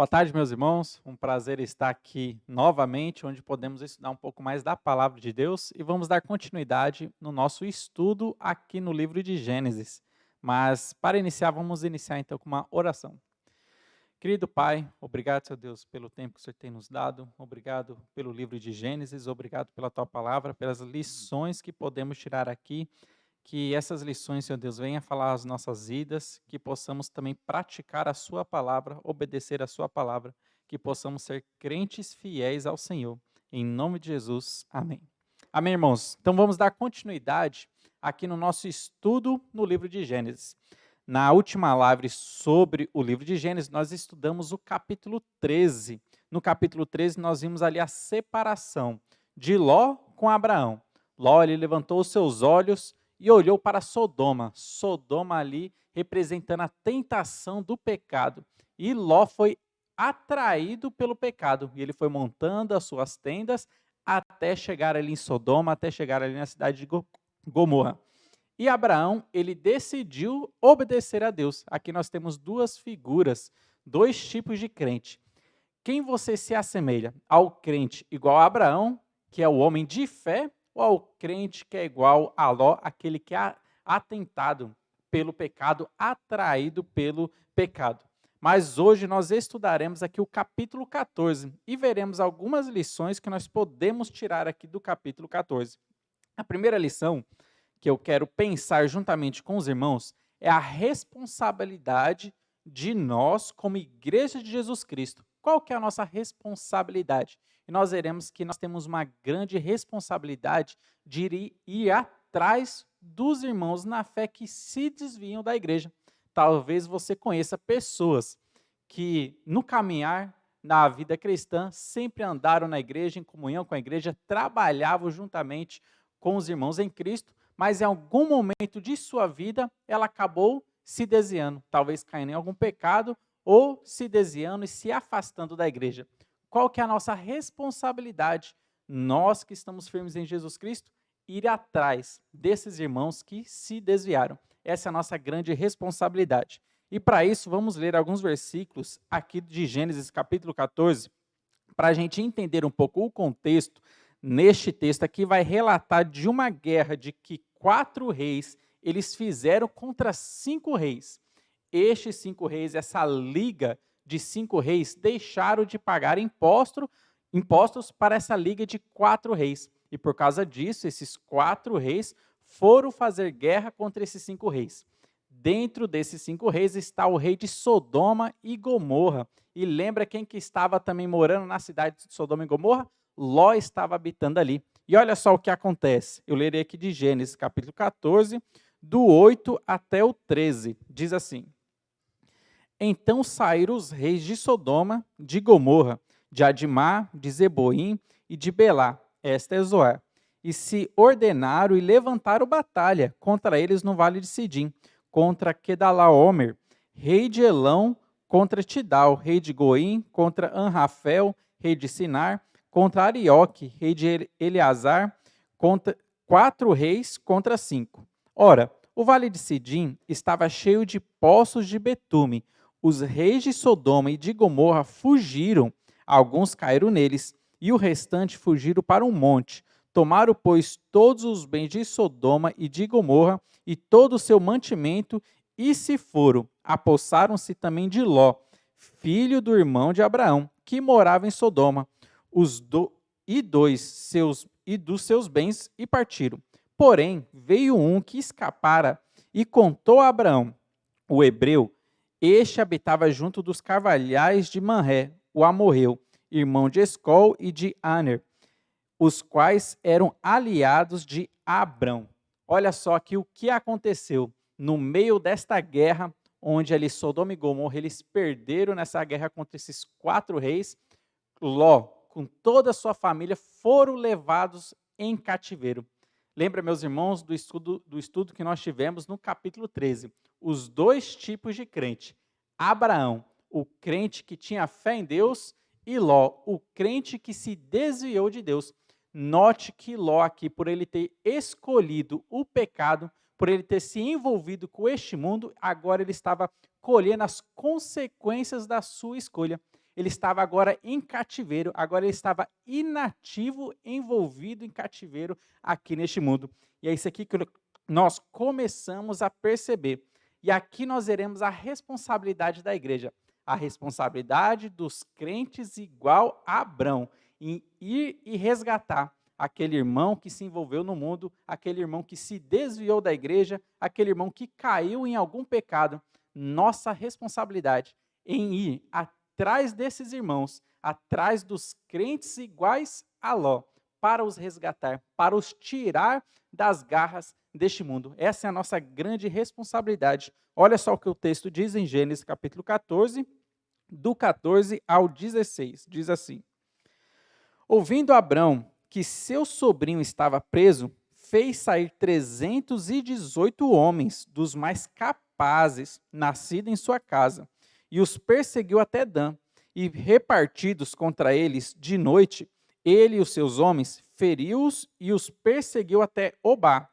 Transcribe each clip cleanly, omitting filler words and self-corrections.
Boa tarde, meus irmãos. Um prazer estar aqui novamente, onde podemos estudar um pouco mais da palavra de Deus e vamos dar continuidade no nosso estudo aqui no livro de Gênesis. Mas para iniciar, vamos iniciar então com uma oração. Querido Pai, obrigado, Senhor Deus, pelo tempo que o Senhor tem nos dado. Obrigado pelo livro de Gênesis, obrigado pela tua palavra, pelas lições que podemos tirar aqui. Que essas lições, Senhor Deus, venham falar às nossas vidas, que possamos também praticar a sua palavra, obedecer a sua palavra, que possamos ser crentes fiéis ao Senhor. Em nome de Jesus, amém. Amém, irmãos? Então vamos dar continuidade aqui no nosso estudo no livro de Gênesis. Na última live sobre o livro de Gênesis, nós estudamos o capítulo 13. No capítulo 13, nós vimos ali a separação de Ló com Abraão. Ló, ele levantou os seus olhos e olhou para Sodoma. Sodoma ali representando a tentação do pecado. E Ló foi atraído pelo pecado. E ele foi montando as suas tendas até chegar ali em Sodoma, até chegar ali na cidade de Gomorra. E Abraão, ele decidiu obedecer a Deus. Aqui nós temos duas figuras, dois tipos de crente. Quem você se assemelha? Ao crente igual a Abraão, que é o homem de fé, ou ao crente que é igual a Ló, aquele que é atentado pelo pecado, atraído pelo pecado? Mas hoje nós estudaremos aqui o capítulo 14 e veremos algumas lições que nós podemos tirar aqui do capítulo 14. A primeira lição que eu quero pensar juntamente com os irmãos é a responsabilidade de nós como igreja de Jesus Cristo. Qual que é a nossa responsabilidade? E nós veremos que nós temos uma grande responsabilidade de ir atrás dos irmãos na fé que se desviam da igreja. Talvez você conheça pessoas que no caminhar na vida cristã sempre andaram na igreja, em comunhão com a igreja, trabalhavam juntamente com os irmãos em Cristo, mas em algum momento de sua vida ela acabou se desviando, talvez caindo em algum pecado ou se desviando e se afastando da igreja. Qual que é a nossa responsabilidade? Nós que estamos firmes em Jesus Cristo, ir atrás desses irmãos que se desviaram. Essa é a nossa grande responsabilidade. E para isso, vamos ler alguns versículos aqui de Gênesis capítulo 14, para a gente entender um pouco o contexto. Neste texto aqui vai relatar de uma guerra de que 4 reis eles fizeram contra 5 reis. Estes 5 reis, essa liga de 5 reis, deixaram de pagar impostos para essa liga de 4 reis. E por causa disso, esses 4 reis foram fazer guerra contra esses 5 reis. Dentro desses 5 reis está o rei de Sodoma e Gomorra. E lembra quem que estava também morando na cidade de Sodoma e Gomorra? Ló estava habitando ali. E olha só o que acontece. Eu lerei aqui de Gênesis, capítulo 14, do 8 até o 13. Diz assim: Então saíram os reis de Sodoma, de Gomorra, de Adimá, de Zeboim e de Belá, esta é Zoar, e se ordenaram e levantaram batalha contra eles no vale de Sidim, contra Kedalaomer, rei de Elão, contra Tidal, rei de Goim, contra Anrafel, rei de Sinar, contra Arioque, rei de Eleazar, contra 4 reis contra 5. Ora, o vale de Sidim estava cheio de poços de betume. Os reis de Sodoma e de Gomorra fugiram, alguns caíram neles, e o restante fugiram para um monte. Tomaram, pois, todos os bens de Sodoma e de Gomorra e todo o seu mantimento, e se foram. Apossaram-se também de Ló, filho do irmão de Abraão, que morava em Sodoma, e dos seus bens, e partiram. Porém, veio um que escapara e contou a Abraão, o hebreu. Este habitava junto dos carvalhais de Manré, o amorreu, irmão de Escol e de Aner, os quais eram aliados de Abrão. Olha só aqui o que aconteceu no meio desta guerra, onde ali Sodoma e Gomorra, eles perderam nessa guerra contra esses 4 reis. Ló, com toda a sua família, foram levados em cativeiro. Lembra, meus irmãos, do estudo que nós tivemos no capítulo 13. Os 2 tipos de crente. Abraão, o crente que tinha fé em Deus, e Ló, o crente que se desviou de Deus. Note que Ló aqui, por ele ter escolhido o pecado, por ele ter se envolvido com este mundo, agora ele estava colhendo as consequências da sua escolha. ele estava agora em cativeiro, agora ele estava inativo, envolvido em cativeiro aqui neste mundo. E é isso aqui que nós começamos a perceber. E aqui nós veremos a responsabilidade da igreja, a responsabilidade dos crentes igual a Abrão, em ir e resgatar aquele irmão que se envolveu no mundo, aquele irmão que se desviou da igreja, aquele irmão que caiu em algum pecado. Nossa responsabilidade em ir atrás desses irmãos, atrás dos crentes iguais a Ló, para os resgatar, para os tirar das garras deste mundo. Essa é a nossa grande responsabilidade. Olha só o que o texto diz em Gênesis capítulo 14, do 14 ao 16. Diz assim: ouvindo Abrão que seu sobrinho estava preso, fez sair 318 homens, dos mais capazes, nascidos em sua casa, e os perseguiu até Dan, e repartidos contra eles de noite, ele e os seus homens feriu-os e os perseguiu até Obá,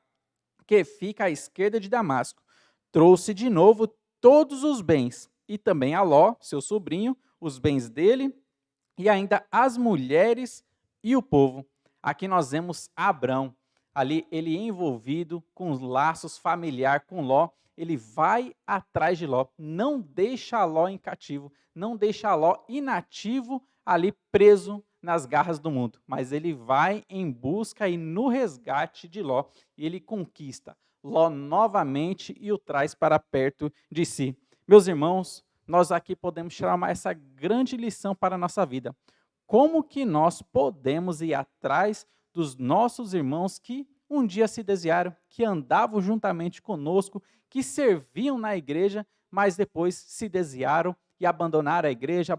que fica à esquerda de Damasco. Trouxe de novo todos os bens, e também a Ló, seu sobrinho, os bens dele, e ainda as mulheres e o povo. Aqui nós vemos Abrão, ali ele envolvido com os laços familiar com Ló, ele vai atrás de Ló, não deixa Ló em cativo, não deixa Ló inativo ali preso nas garras do mundo, mas ele vai em busca e no resgate de Ló, e ele conquista Ló novamente e o traz para perto de si. Meus irmãos, nós aqui podemos tirar essa grande lição para a nossa vida. Como que nós podemos ir atrás dos nossos irmãos que um dia se desviaram, que andavam juntamente conosco, que serviam na igreja, mas depois se desviaram e abandonaram a igreja,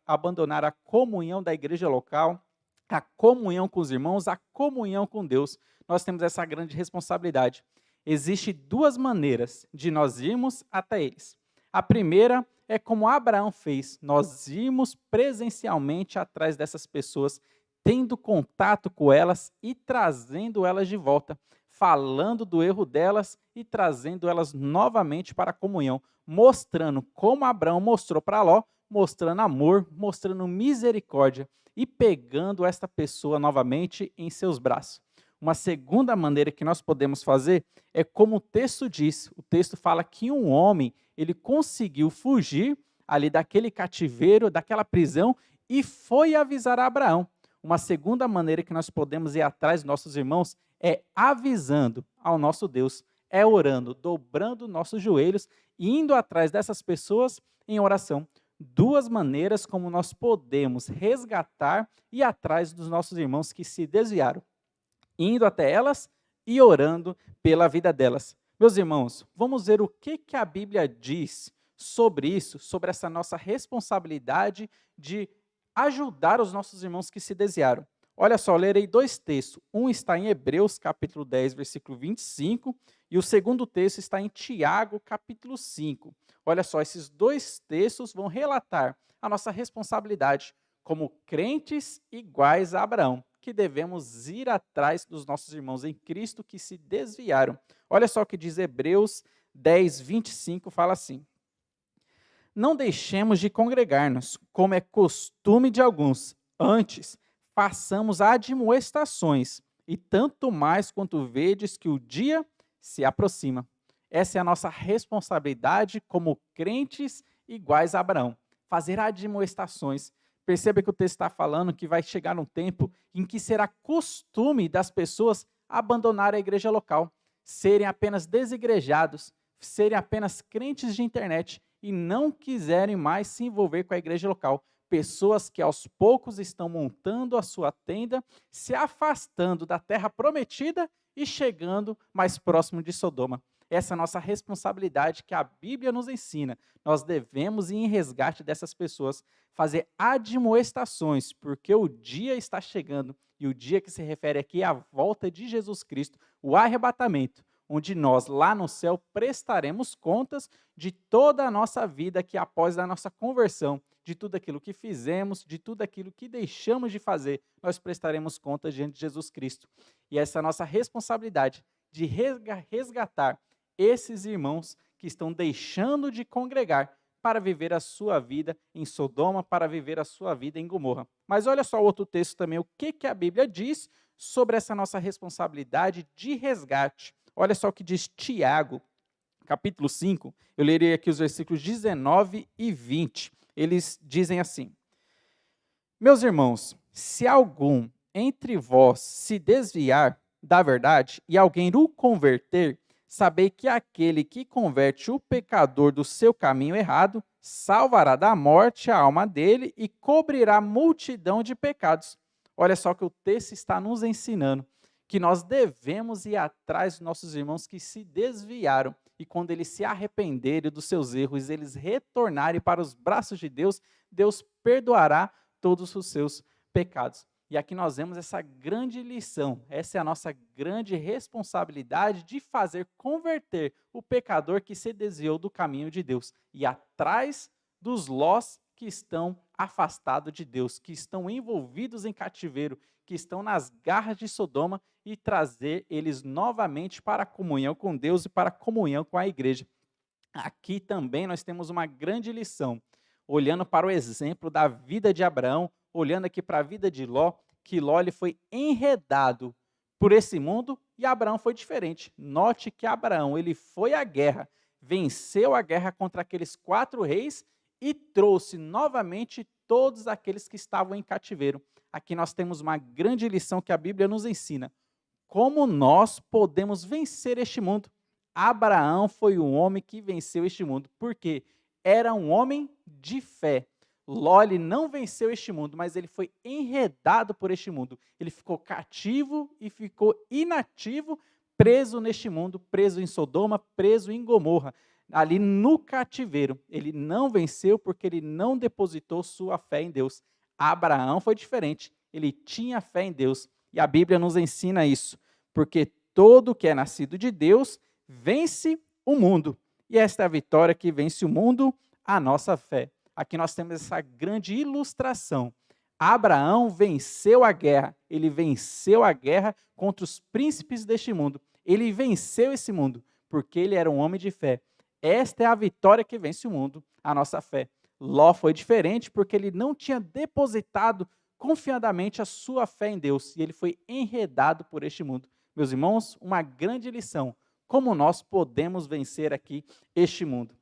abandonaram a comunhão da igreja local, a comunhão com os irmãos, a comunhão com Deus. Nós temos essa grande responsabilidade. Existem duas maneiras de nós irmos até eles. A primeira é como Abraão fez, nós irmos presencialmente atrás dessas pessoas, tendo contato com elas e trazendo elas de volta, falando do erro delas e trazendo elas novamente para a comunhão, mostrando como Abraão mostrou para Ló, mostrando amor, mostrando misericórdia e pegando esta pessoa novamente em seus braços. Uma segunda maneira que nós podemos fazer é como o texto diz. O texto fala que um homem, ele conseguiu fugir ali daquele cativeiro, daquela prisão, e foi avisar a Abraão. Uma segunda maneira que nós podemos ir atrás dos nossos irmãos é avisando ao nosso Deus, é orando, dobrando nossos joelhos e indo atrás dessas pessoas em oração. Duas maneiras como nós podemos resgatar e ir atrás dos nossos irmãos que se desviaram, indo até elas e orando pela vida delas. Meus irmãos, vamos ver o que a Bíblia diz sobre isso, sobre essa nossa responsabilidade de ajudar os nossos irmãos que se desviaram. Olha só, lerei dois textos. Um está em Hebreus, capítulo 10, versículo 25, e o segundo texto está em Tiago, capítulo 5. Olha só, esses dois textos vão relatar a nossa responsabilidade como crentes iguais a Abraão, que devemos ir atrás dos nossos irmãos em Cristo que se desviaram. Olha só o que diz Hebreus 10, 25, fala assim: não deixemos de congregar-nos, como é costume de alguns. Antes, façamos admoestações, e tanto mais quanto vedes que o dia se aproxima. Essa é a nossa responsabilidade como crentes iguais a Abraão. Fazer admoestações. Perceba que o texto está falando que vai chegar um tempo em que será costume das pessoas abandonar a igreja local, serem apenas desigrejados, serem apenas crentes de internet e não quiserem mais se envolver com a igreja local. Pessoas que aos poucos estão montando a sua tenda, se afastando da terra prometida e chegando mais próximo de Sodoma. Essa é a nossa responsabilidade que a Bíblia nos ensina. Nós devemos ir em resgate dessas pessoas, fazer admoestações, porque o dia está chegando, e o dia que se refere aqui é a volta de Jesus Cristo, o arrebatamento, onde nós, lá no céu, prestaremos contas de toda a nossa vida que após a nossa conversão, de tudo aquilo que fizemos, de tudo aquilo que deixamos de fazer, nós prestaremos contas diante de Jesus Cristo. E essa é a nossa responsabilidade de resgatar esses irmãos que estão deixando de congregar, para viver a sua vida em Sodoma, para viver a sua vida em Gomorra. Mas olha só outro texto também, o que a Bíblia diz sobre essa nossa responsabilidade de resgate. Olha só o que diz Tiago, capítulo 5, eu lerei aqui os versículos 19 e 20. Eles dizem assim: Meus irmãos, se algum entre vós se desviar da verdade e alguém o converter, sabei que aquele que converte o pecador do seu caminho errado, salvará da morte a alma dele e cobrirá multidão de pecados. Olha só que o texto está nos ensinando que nós devemos ir atrás dos nossos irmãos que se desviaram e quando eles se arrependerem dos seus erros, eles retornarem para os braços de Deus, Deus perdoará todos os seus pecados. E aqui nós vemos essa grande lição, essa é a nossa grande responsabilidade de fazer converter o pecador que se desviou do caminho de Deus e atrás dos lós que estão afastados de Deus, que estão envolvidos em cativeiro, que estão nas garras de Sodoma e trazer eles novamente para a comunhão com Deus e para a comunhão com a igreja. Aqui também nós temos uma grande lição, olhando para o exemplo da vida de Abraão, olhando aqui para a vida de Ló, que Ló ele foi enredado por esse mundo e Abraão foi diferente. Note que Abraão ele foi à guerra, venceu a guerra contra aqueles 4 reis e trouxe novamente todos aqueles que estavam em cativeiro. Aqui nós temos uma grande lição que a Bíblia nos ensina. Como nós podemos vencer este mundo? Abraão foi um homem que venceu este mundo. Por quê? Era um homem de fé. Ló não venceu este mundo, mas ele foi enredado por este mundo. Ele ficou cativo e ficou inativo, preso neste mundo, preso em Sodoma, preso em Gomorra, ali no cativeiro. Ele não venceu porque ele não depositou sua fé em Deus. Abraão foi diferente. Ele tinha fé em Deus. E a Bíblia nos ensina isso. Porque todo que é nascido de Deus vence o mundo. E esta é a vitória que vence o mundo, a nossa fé. Aqui nós temos essa grande ilustração. Abraão venceu a guerra. Ele venceu a guerra contra os príncipes deste mundo. Ele venceu esse mundo porque ele era um homem de fé. Esta é a vitória que vence o mundo, a nossa fé. Ló foi diferente porque ele não tinha depositado confiadamente a sua fé em Deus e ele foi enredado por este mundo. Meus irmãos, uma grande lição. Como nós podemos vencer aqui este mundo?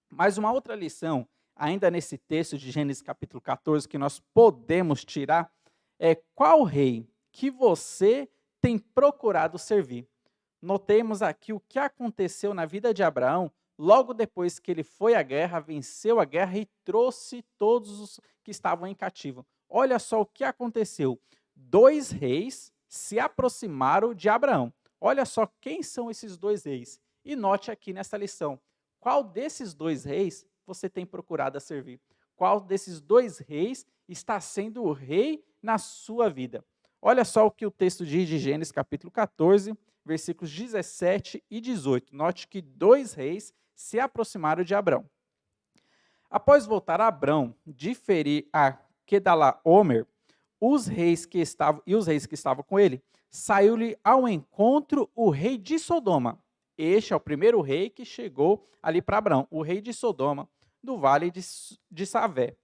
Mas uma outra lição, ainda nesse texto de Gênesis capítulo 14, que nós podemos tirar, é qual rei que você tem procurado servir? Notemos aqui o que aconteceu na vida de Abraão, logo depois que ele foi à guerra, venceu a guerra e trouxe todos os que estavam em cativo. Olha só o que aconteceu. 2 reis se aproximaram de Abraão. Olha só quem são esses 2 reis. E note aqui nessa lição, qual desses 2 reis você tem procurado a servir? Qual desses 2 reis está sendo o rei na sua vida? Olha só o que o texto diz de Gênesis capítulo 14, versículos 17 e 18. Note que 2 reis se aproximaram de Abrão. Após voltar a Abrão de ferir a Quedalaomer, os reis que estavam com ele, saiu-lhe ao encontro o rei de Sodoma. Este é o primeiro rei que chegou ali para Abrão, o rei de Sodoma, do vale de Savé,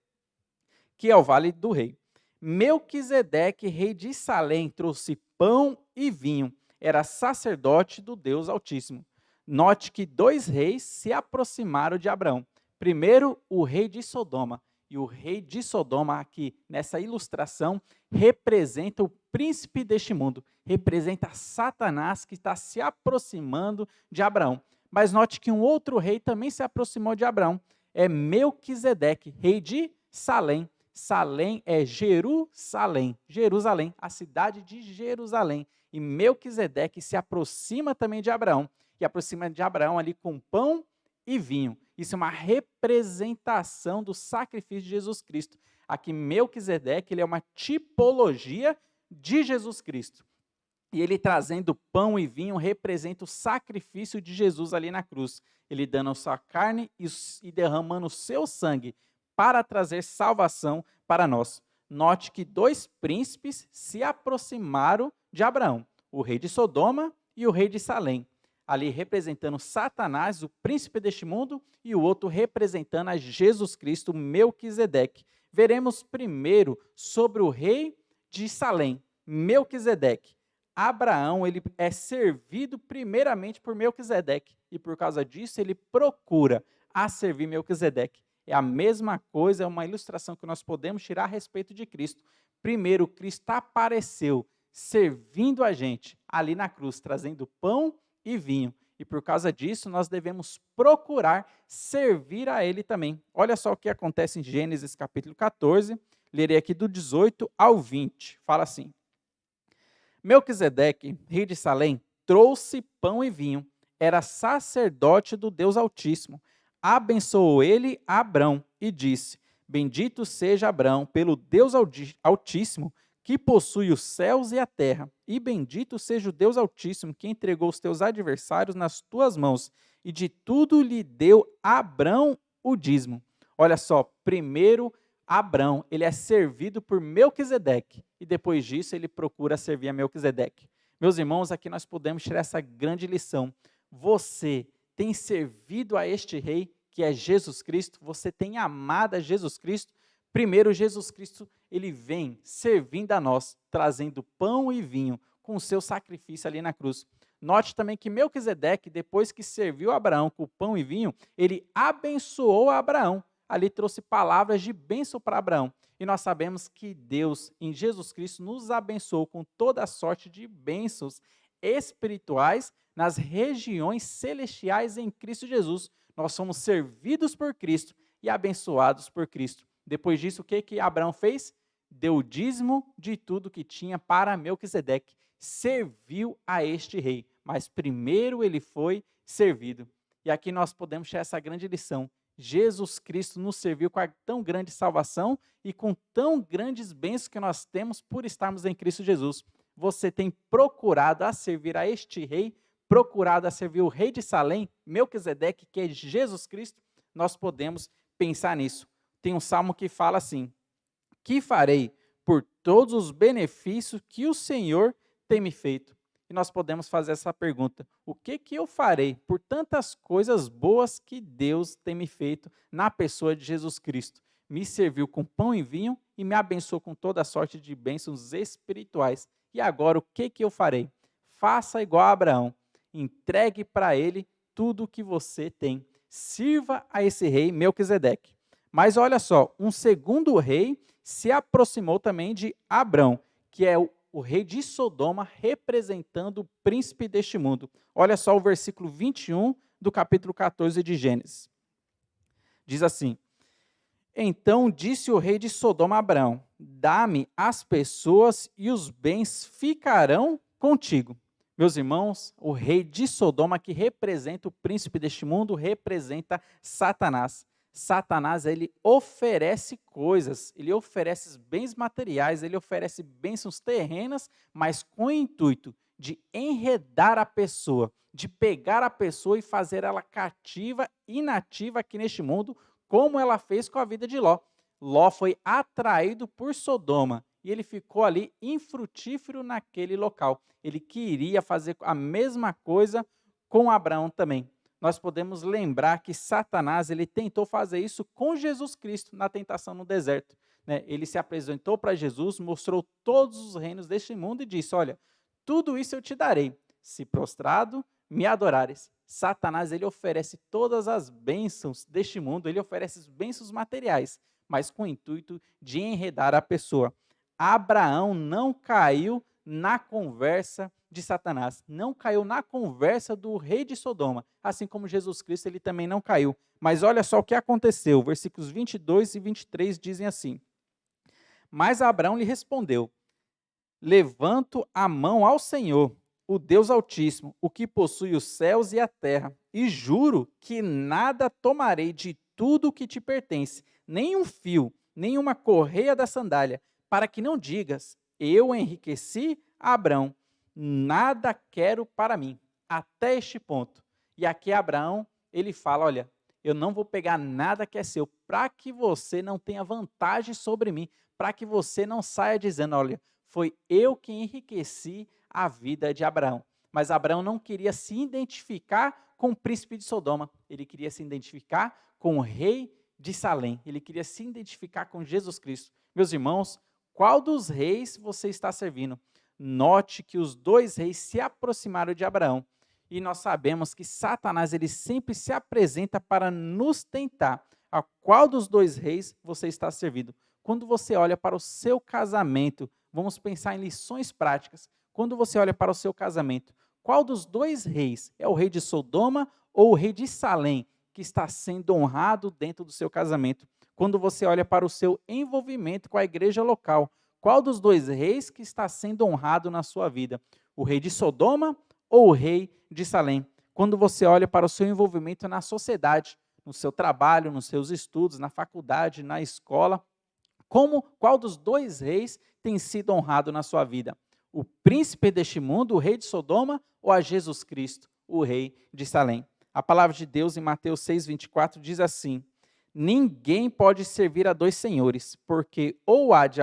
que é o vale do rei. Melquisedeque, rei de Salém, trouxe pão e vinho, era sacerdote do Deus Altíssimo. Note que 2 reis se aproximaram de Abrão. Primeiro, o rei de Sodoma. E o rei de Sodoma, aqui nessa ilustração, representa o príncipe deste mundo, representa Satanás que está se aproximando de Abraão. Mas note que um outro rei também se aproximou de Abraão, é Melquisedeque, rei de Salém. Salém é Jerusalém, Jerusalém, a cidade de Jerusalém. E Melquisedeque se aproxima também de Abraão, e aproxima de Abraão ali com pão e vinho. Isso é uma representação do sacrifício de Jesus Cristo. Aqui Melquisedeque, ele é uma tipologia de Jesus Cristo. E ele trazendo pão e vinho representa o sacrifício de Jesus ali na cruz. Ele dando a sua carne e derramando o seu sangue para trazer salvação para nós. Note que 2 príncipes se aproximaram de Abraão, o rei de Sodoma e o rei de Salém. ali representando Satanás, o príncipe deste mundo, e o outro representando a Jesus Cristo, Melquisedeque. Veremos primeiro sobre o rei de Salém, Melquisedeque. Abraão, ele é servido primeiramente por Melquisedeque, e por causa disso ele procura a servir Melquisedeque. É a mesma coisa, é uma ilustração que nós podemos tirar a respeito de Cristo. Primeiro, Cristo apareceu servindo a gente ali na cruz, trazendo pão e vinho. E por causa disso, nós devemos procurar servir a Ele também. Olha só o que acontece em Gênesis capítulo 14, lerei aqui do 18 ao 20. Fala assim: Melquisedeque, rei de Salém, trouxe pão e vinho. Era sacerdote do Deus Altíssimo. Abençoou ele a Abrão e disse: Bendito seja Abrão pelo Deus Altíssimo, que possui os céus e a terra. E bendito seja o Deus Altíssimo, que entregou os teus adversários nas tuas mãos. E de tudo lhe deu a Abrão o dízimo. Olha só, primeiro Abrão, ele é servido por Melquisedeque, e depois disso ele procura servir a Melquisedeque. Meus irmãos, aqui nós podemos tirar essa grande lição. Você tem servido a este rei, que é Jesus Cristo? Você tem amado a Jesus Cristo? Primeiro, Jesus Cristo, ele vem servindo a nós, trazendo pão e vinho, com o seu sacrifício ali na cruz. Note também que Melquisedeque, depois que serviu a Abraão com pão e vinho, ele abençoou a Abraão. Ali trouxe palavras de bênção para Abraão. E nós sabemos que Deus, em Jesus Cristo, nos abençoou com toda a sorte de bênçãos espirituais nas regiões celestiais em Cristo Jesus. Nós somos servidos por Cristo e abençoados por Cristo. Depois disso, o que Abraão fez? Deu o dízimo de tudo que tinha para Melquisedeque. Serviu a este rei, mas primeiro ele foi servido. E aqui nós podemos tirar essa grande lição. Jesus Cristo nos serviu com a tão grande salvação e com tão grandes bênçãos que nós temos por estarmos em Cristo Jesus. Você tem procurado a servir a este rei, procurado a servir o rei de Salém, Melquisedeque, que é Jesus Cristo? Nós podemos pensar nisso. Tem um salmo que fala assim: que farei por todos os benefícios que o Senhor tem me feito? E nós podemos fazer essa pergunta: o que eu farei por tantas coisas boas que Deus tem me feito na pessoa de Jesus Cristo? Me serviu com pão e vinho e me abençoou com toda a sorte de bênçãos espirituais. E agora o que eu farei? Faça igual a Abraão. Entregue para ele tudo o que você tem. Sirva a esse rei Melquisedeque. Mas olha só, um segundo rei se aproximou também de Abrão, que é o rei de Sodoma, representando o príncipe deste mundo. Olha só o versículo 21 do capítulo 14 de Gênesis. Diz assim: Então disse o rei de Sodoma a Abrão: Dá-me as pessoas e os bens ficarão contigo. Meus irmãos, o rei de Sodoma, que representa o príncipe deste mundo, representa Satanás. Satanás, ele oferece coisas, ele oferece bens materiais, ele oferece bênçãos terrenas, mas com o intuito de enredar a pessoa, de pegar a pessoa e fazer ela cativa, inativa aqui neste mundo, como ela fez com a vida de Ló. Ló foi atraído por Sodoma e ele ficou ali infrutífero naquele local. Ele queria fazer a mesma coisa com Abraão também. Nós podemos lembrar que Satanás ele tentou fazer isso com Jesus Cristo na tentação no deserto. Ele se apresentou para Jesus, mostrou todos os reinos deste mundo e disse: olha, tudo isso eu te darei, se prostrado me adorares. Satanás ele oferece todas as bênçãos deste mundo, ele oferece as bênçãos materiais, mas com o intuito de enredar a pessoa. Abraão não caiu na conversa de Satanás, não caiu na conversa do rei de Sodoma, assim como Jesus Cristo ele também não caiu. Mas olha só o que aconteceu, versículos 22 e 23 dizem assim: Mas Abraão lhe respondeu: Levanto a mão ao Senhor, o Deus Altíssimo, o que possui os céus e a terra, e juro que nada tomarei de tudo o que te pertence, nem um fio, nem uma correia da sandália, para que não digas: eu enriqueci a Abrão, nada quero para mim, até este ponto. E aqui Abraão, ele fala: olha, eu não vou pegar nada que é seu, para que você não tenha vantagem sobre mim, para que você não saia dizendo: olha, foi eu que enriqueci a vida de Abraão. Mas Abraão não queria se identificar com o príncipe de Sodoma, ele queria se identificar com o rei de Salém, ele queria se identificar com Jesus Cristo. Meus irmãos, qual dos reis você está servindo? Note que os dois reis se aproximaram de Abraão. E nós sabemos que Satanás ele sempre se apresenta para nos tentar. A qual dos dois reis você está servindo? Quando você olha para o seu casamento, vamos pensar em lições práticas. Quando você olha para o seu casamento, qual dos dois reis? É o rei de Sodoma ou o rei de Salém que está sendo honrado dentro do seu casamento? Quando você olha para o seu envolvimento com a igreja local, qual dos dois reis que está sendo honrado na sua vida? O rei de Sodoma ou o rei de Salém? Quando você olha para o seu envolvimento na sociedade, no seu trabalho, nos seus estudos, na faculdade, na escola, qual dos dois reis tem sido honrado na sua vida? O príncipe deste mundo, o rei de Sodoma, ou a Jesus Cristo, o rei de Salém? A palavra de Deus em Mateus 6:24 diz assim: ninguém pode servir a dois senhores, porque ou há de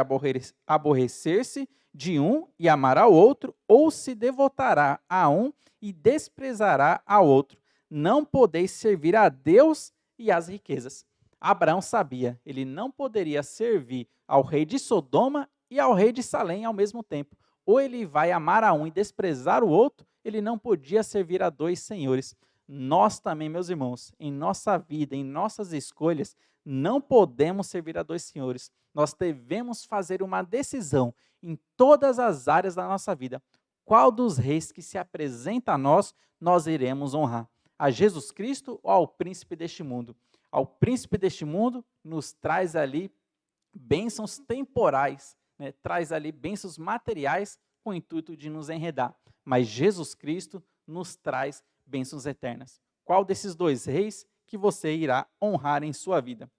aborrecer-se de um e amar ao outro, ou se devotará a um e desprezará ao outro. Não podeis servir a Deus e às riquezas. Abraão sabia, ele não poderia servir ao rei de Sodoma e ao rei de Salém ao mesmo tempo. Ou ele vai amar a um e desprezar o outro, ele não podia servir a dois senhores. Nós também, meus irmãos, em nossa vida, em nossas escolhas, não podemos servir a dois senhores. Nós devemos fazer uma decisão em todas as áreas da nossa vida. Qual dos reis que se apresenta a nós, nós iremos honrar? A Jesus Cristo ou ao príncipe deste mundo? Ao príncipe deste mundo nos traz ali bênçãos temporais, né? Traz ali bênçãos materiais com o intuito de nos enredar. Mas Jesus Cristo nos traz bênçãos eternas. Qual desses dois reis que você irá honrar em sua vida?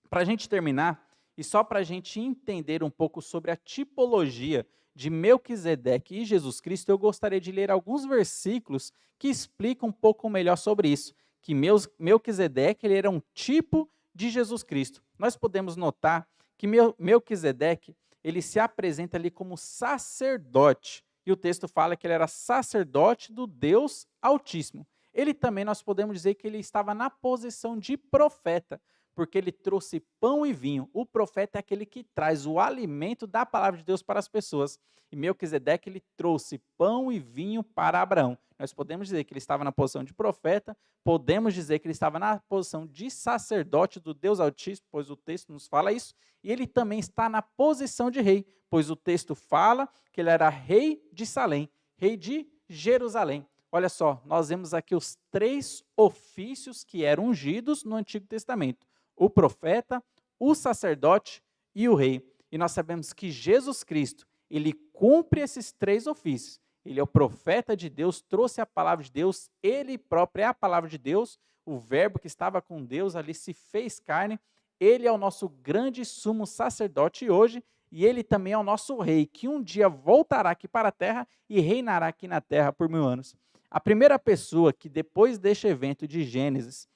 Para a gente terminar, e só para a gente entender um pouco sobre a tipologia de Melquisedeque e Jesus Cristo, eu gostaria de ler alguns versículos que explicam um pouco melhor sobre isso, que Melquisedeque ele era um tipo de Jesus Cristo. Nós podemos notar que Melquisedeque ele se apresenta ali como sacerdote, e o texto fala que ele era sacerdote do Deus Altíssimo. Ele também, nós podemos dizer que ele estava na posição de profeta, porque ele trouxe pão e vinho. O profeta é aquele que traz o alimento da palavra de Deus para as pessoas. E Melquisedeque, ele trouxe pão e vinho para Abraão. Nós podemos dizer que ele estava na posição de profeta, podemos dizer que ele estava na posição de sacerdote do Deus Altíssimo, pois o texto nos fala isso, e ele também está na posição de rei, pois o texto fala que ele era rei de Salém, rei de Jerusalém. Olha só, nós vemos aqui os três ofícios que eram ungidos no Antigo Testamento: o profeta, o sacerdote e o rei. E nós sabemos que Jesus Cristo, ele cumpre esses três ofícios. Ele é o profeta de Deus, trouxe a palavra de Deus, ele próprio é a palavra de Deus, o verbo que estava com Deus ali se fez carne, ele é o nosso grande sumo sacerdote hoje, e ele também é o nosso rei, que um dia voltará aqui para a terra e reinará aqui na terra por 1000 anos. A primeira pessoa que depois deste evento de Gênesis,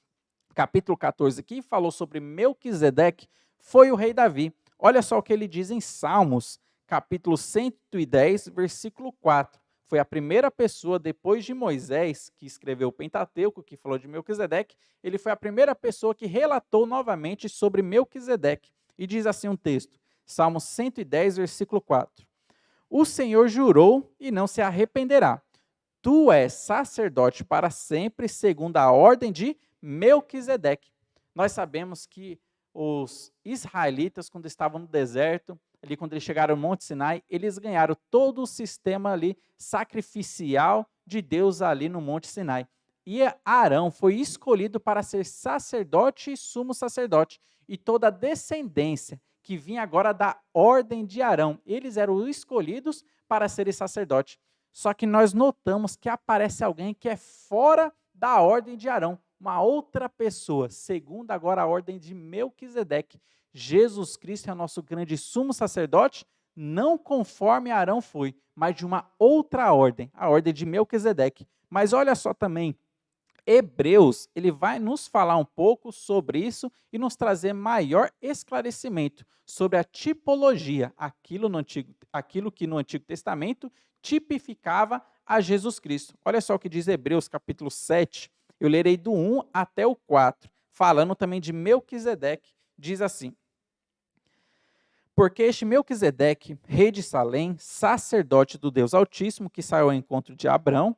capítulo 14, que falou sobre Melquisedeque, foi o rei Davi. Olha só o que ele diz em Salmos, capítulo 110, versículo 4. Foi a primeira pessoa, depois de Moisés, que escreveu o Pentateuco, que falou de Melquisedeque, ele foi a primeira pessoa que relatou novamente sobre Melquisedeque. E diz assim um texto, Salmos 110, versículo 4. O Senhor jurou e não se arrependerá. Tu és sacerdote para sempre, segundo a ordem de Melquisedeque. Nós sabemos que os israelitas, quando estavam no deserto, ali quando eles chegaram ao Monte Sinai, eles ganharam todo o sistema ali sacrificial de Deus ali no Monte Sinai. E Arão foi escolhido para ser sacerdote e sumo sacerdote. E toda a descendência que vinha agora da ordem de Arão, eles eram escolhidos para serem sacerdote. Só que nós notamos que aparece alguém que é fora da ordem de Arão, uma outra pessoa, segundo agora a ordem de Melquisedeque. Jesus Cristo é o nosso grande sumo sacerdote, não conforme Arão foi, mas de uma outra ordem, a ordem de Melquisedeque. Mas olha só também, Hebreus, ele vai nos falar um pouco sobre isso e nos trazer maior esclarecimento sobre a tipologia, aquilo que no Antigo Testamento tipificava a Jesus Cristo. Olha só o que diz Hebreus capítulo 7, eu lerei do 1 até o 4, falando também de Melquisedeque, diz assim: porque este Melquisedeque, rei de Salém, sacerdote do Deus Altíssimo, que saiu ao encontro de Abrão,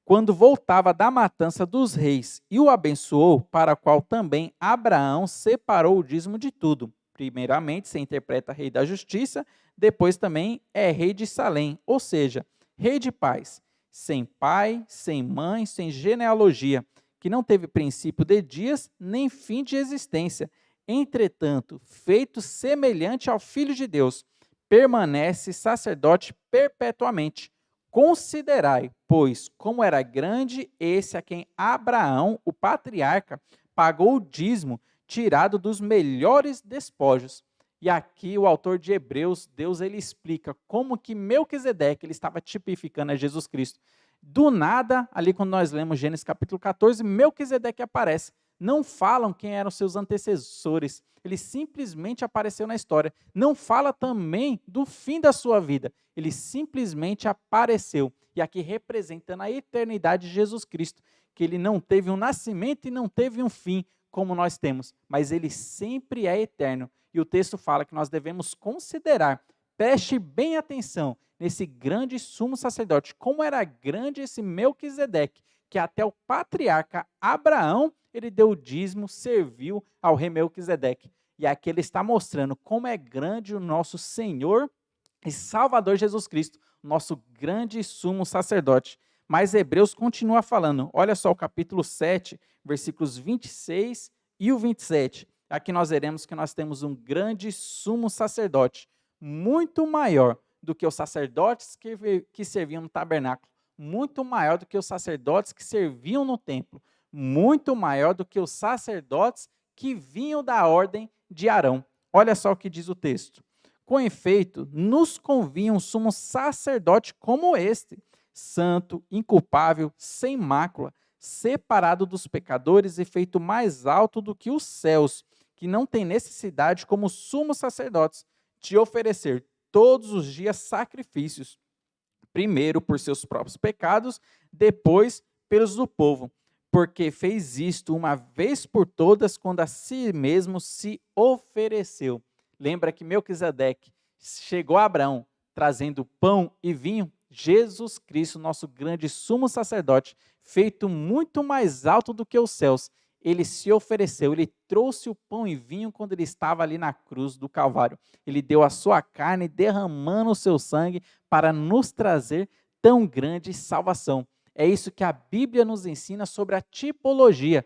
quando voltava da matança dos reis e o abençoou, para a qual também Abraão separou o dízimo de tudo. Primeiramente, se interpreta rei da justiça, depois também é rei de Salém, ou seja, rei de paz, sem pai, sem mãe, sem genealogia, que não teve princípio de dias, nem fim de existência. Entretanto, feito semelhante ao Filho de Deus, permanece sacerdote perpetuamente. Considerai, pois, como era grande esse a quem Abraão, o patriarca, pagou o dízimo, tirado dos melhores despojos. E aqui o autor de Hebreus, Deus ele explica como que Melquisedeque ele estava tipificando a Jesus Cristo. Do nada, ali quando nós lemos Gênesis capítulo 14, Melquisedeque aparece. Não falam quem eram seus antecessores, ele simplesmente apareceu na história. Não fala também do fim da sua vida, ele simplesmente apareceu. E aqui representando a eternidade de Jesus Cristo, que ele não teve um nascimento e não teve um fim, como nós temos, mas ele sempre é eterno. E o texto fala que nós devemos considerar, preste bem atenção, nesse grande sumo sacerdote, como era grande esse Melquisedeque, que até o patriarca Abraão, ele deu o dízimo, serviu ao rei Melquisedeque. E aqui ele está mostrando como é grande o nosso Senhor e Salvador Jesus Cristo, nosso grande sumo sacerdote. Mas Hebreus continua falando, olha só o capítulo 7, versículos 26 e o 27. Aqui nós veremos que nós temos um grande sumo sacerdote, muito maior do que os sacerdotes que serviam no tabernáculo, muito maior do que os sacerdotes que serviam no templo, muito maior do que os sacerdotes que vinham da ordem de Arão. Olha só o que diz o texto. Com efeito, nos convinha um sumo sacerdote como este, santo, inculpável, sem mácula, separado dos pecadores e feito mais alto do que os céus, que não tem necessidade, como sumos sacerdotes, de oferecer todos os dias sacrifícios, primeiro por seus próprios pecados, depois pelos do povo, porque fez isto uma vez por todas, quando a si mesmo se ofereceu. Lembra que Melquisedeque chegou a Abraão trazendo pão e vinho? Jesus Cristo, nosso grande sumo sacerdote, feito muito mais alto do que os céus, ele se ofereceu, ele trouxe o pão e vinho quando ele estava ali na cruz do Calvário. Ele deu a sua carne, derramando o seu sangue para nos trazer tão grande salvação. É isso que a Bíblia nos ensina sobre a tipologia.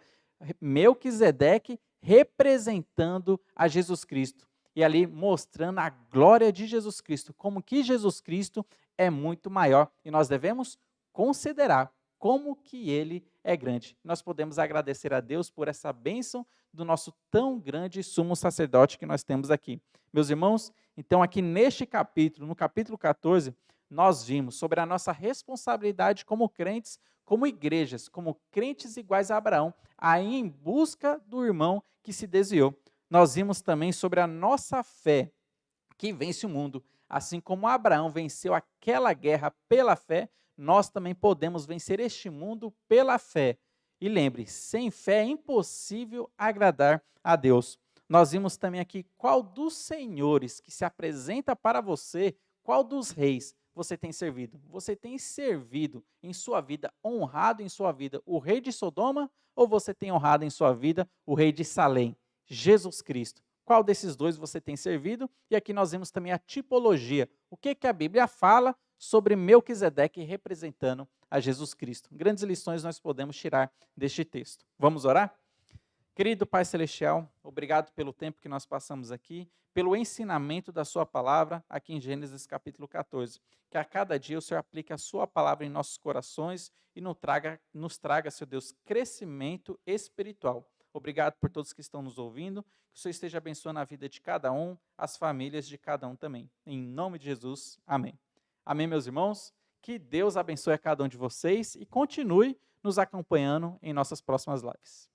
Melquisedeque representando a Jesus Cristo. E ali mostrando a glória de Jesus Cristo, como que Jesus Cristo é muito maior. E nós devemos considerar como que ele é grande. Nós podemos agradecer a Deus por essa bênção do nosso tão grande sumo sacerdote que nós temos aqui. Meus irmãos, então aqui neste capítulo, no capítulo 14, nós vimos sobre a nossa responsabilidade como crentes, como igrejas, como crentes iguais a Abraão, aí em busca do irmão que se desviou. Nós vimos também sobre a nossa fé, que vence o mundo. Assim como Abraão venceu aquela guerra pela fé, nós também podemos vencer este mundo pela fé. E lembre, sem fé é impossível agradar a Deus. Nós vimos também aqui qual dos senhores que se apresenta para você, qual dos reis você tem servido. Você tem servido em sua vida, honrado em sua vida o rei de Sodoma, ou você tem honrado em sua vida o rei de Salém, Jesus Cristo? Qual desses dois você tem servido? E aqui nós vemos também a tipologia. O que a Bíblia fala sobre Melquisedeque representando a Jesus Cristo? Grandes lições nós podemos tirar deste texto. Vamos orar? Querido Pai Celestial, obrigado pelo tempo que nós passamos aqui, pelo ensinamento da sua palavra aqui em Gênesis capítulo 14. Que a cada dia o Senhor aplique a sua palavra em nossos corações e nos traga, Senhor Deus, crescimento espiritual. Obrigado por todos que estão nos ouvindo, que o Senhor esteja abençoando a vida de cada um, as famílias de cada um também. Em nome de Jesus, amém. Amém, meus irmãos? Que Deus abençoe a cada um de vocês e continue nos acompanhando em nossas próximas lives.